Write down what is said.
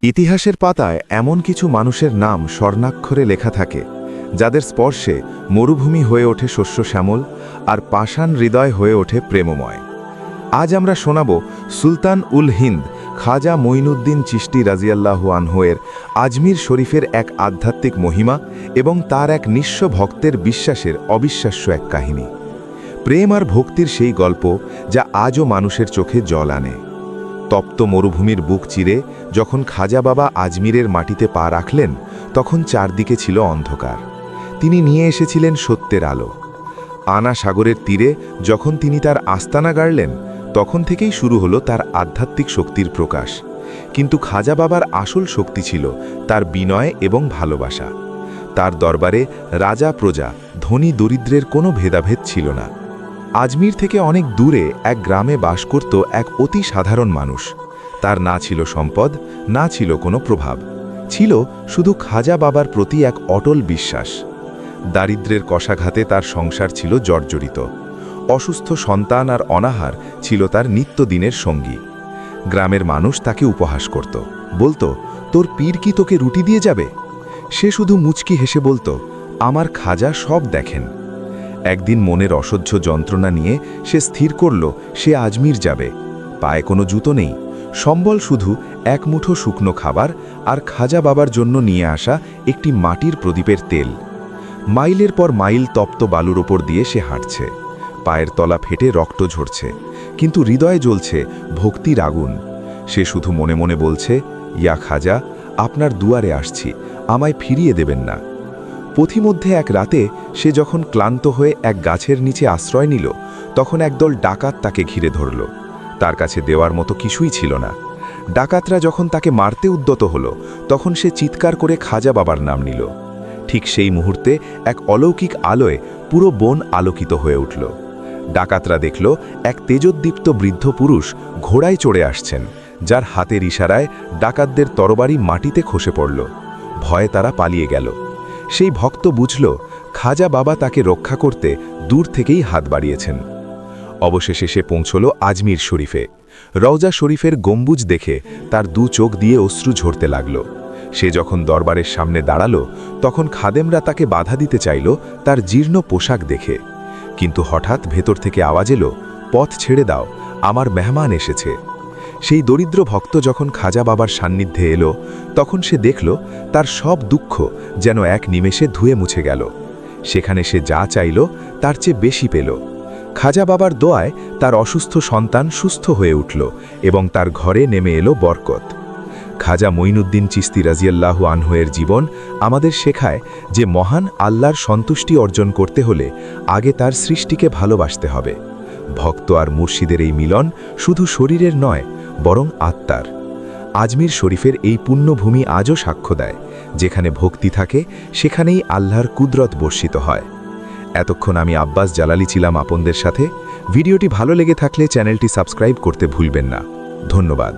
ইতিহাসের পাতায় এমন কিছু মানুষের নাম স্বর্ণাক্ষরে লেখা থাকে যাদের স্পর্শে মরুভূমি হয়ে ওঠে শস্য শ্যামল আর পাষাণ হৃদয় হয়ে ওঠে প্রেমময়। আজ আমরা শোনাব সুলতান উল হিন্দ খাজা মঈনুদ্দিন চিশতি রাজিয়াল্লাহু আনহুয়ের আজমির শরীফের এক আধ্যাত্মিক মহিমা এবং তার এক নিঃস্ব ভক্তের বিশ্বাসের অবিশ্বাস্য এক কাহিনী। প্রেম আর ভক্তির সেই গল্প যা আজও মানুষের চোখে জল আনে। তপ্ত মরুভূমির বুক চিরে যখন খাজা বাবা আজমিরের মাটিতে পা রাখলেন, তখন চারদিকে ছিল অন্ধকার। তিনি নিয়ে এসেছিলেন সত্যের আলো। আনা সাগরের তীরে যখন তিনি তার আস্তানা গাড়লেন, তখন থেকেই শুরু হলো তার আধ্যাত্মিক শক্তির প্রকাশ। কিন্তু খাজা বাবার আসল শক্তি ছিল তার বিনয় এবং ভালোবাসা। তার দরবারে রাজা প্রজা, ধনী দরিদ্রের কোনো ভেদাভেদ ছিল না। আজমির থেকে অনেক দূরে এক গ্রামে বাস করত এক অতি সাধারণ মানুষ। তার না ছিল সম্পদ, না ছিল কোনো প্রভাব, ছিল শুধু খাজা বাবার প্রতি এক অটল বিশ্বাস। দারিদ্র্যের কষাঘাতে তার সংসার ছিল জর্জরিত। অসুস্থ সন্তান আর অনাহার ছিল তার নিত্যদিনের সঙ্গী। গ্রামের মানুষ তাকে উপহাস করত, বলতো, তোর পীর কি তোকে রুটি দিয়ে যাবে? সে শুধু মুচকি হেসে বলতো, আমার খাজা সব দেখেন। একদিন মনের অসহ্য যন্ত্রণা নিয়ে সে স্থির করল সে আজমির যাবে। পায়ে কোনো জুতো নেই, সম্বল শুধু এক মুঠো শুকনো খাবার আর খাজা বাবার জন্য নিয়ে আসা একটি মাটির প্রদীপের তেল। মাইলের পর মাইল তপ্ত বালুর ওপর দিয়ে সে হাঁটছে। পায়ের তলা ফেটে রক্ত ঝরছে, কিন্তু হৃদয়ে জ্বলছে ভক্তির আগুন। সে শুধু মনে মনে বলছে, ইয়া খাজা, আপনার দুয়ারে আসছি, আমায় ফিরিয়ে দেবেন না। পথিমধ্যে এক রাতে সে যখন ক্লান্ত হয়ে এক গাছের নিচে আশ্রয় নিল, তখন একদল ডাকাত তাকে ঘিরে ধরল। তার কাছে দেওয়ার মতো কিছুই ছিল না। ডাকাতরা যখন তাকে মারতে উদ্যত হলো, তখন সে চিৎকার করে খাজা বাবার নাম নিল। ঠিক সেই মুহূর্তে এক অলৌকিক আলোয় পুরো বন আলোকিত হয়ে উঠল। ডাকাতরা দেখল এক তেজোদ্দীপ্ত বৃদ্ধ পুরুষ ঘোড়ায় চড়ে আসছেন, যার হাতের ইশারায় ডাকাতদের তরবারি মাটিতে খসে পড়ল। ভয়ে তারা পালিয়ে গেল। সেই ভক্ত বুঝল খাজা বাবা তাকে রক্ষা করতে দূর থেকেই হাত বাড়িয়েছেন। অবশেষে সে পৌঁছল আজমির শরীফে। রওজা শরীফের গম্বুজ দেখে তার দু চোখ দিয়ে অশ্রু ঝরতে লাগল। সে যখন দরবারের সামনে দাঁড়ালো, তখন খাদেমরা তাকে বাধা দিতে চাইল তার জীর্ণ পোশাক দেখে। কিন্তু হঠাৎ ভেতর থেকে আওয়াজ এলো, পথ ছেড়ে দাও, আমার মেহমান এসেছে। সেই দরিদ্র ভক্ত যখন খাজা বাবার সান্নিধ্যে এলো, তখন সে দেখল তার সব দুঃখ যেন এক নিমেষে ধুয়ে মুছে গেল। সেখানে সে যা চাইল তার চেয়ে বেশি পেল। খাজা বাবার দোয়ায় তার অসুস্থ সন্তান সুস্থ হয়ে উঠল এবং তার ঘরে নেমে এলো বরকত। খাজা মঈনুদ্দিন চিশতি রাজিয়াল্লাহু আনহুয়ের জীবন আমাদের শেখায় যে মহান আল্লাহর সন্তুষ্টি অর্জন করতে হলে আগে তার সৃষ্টিকে ভালোবাসতে হবে। ভক্ত আর মুর্শিদের এই মিলন শুধু শরীরের নয়, বরং আত্মার। আজমির শরীফের এই পুণ্যভূমি আজও সাক্ষ্য দেয়, যেখানে ভক্তি থাকে সেখানেই আল্লাহর কুদরত বর্ষিত হয়। এতক্ষণ আমি আব্বাস জালালি ছিলাম আপনদের সাথে। ভিডিওটি ভালো লেগে থাকলে চ্যানেলটি সাবস্ক্রাইব করতে ভুলবেন না। ধন্যবাদ।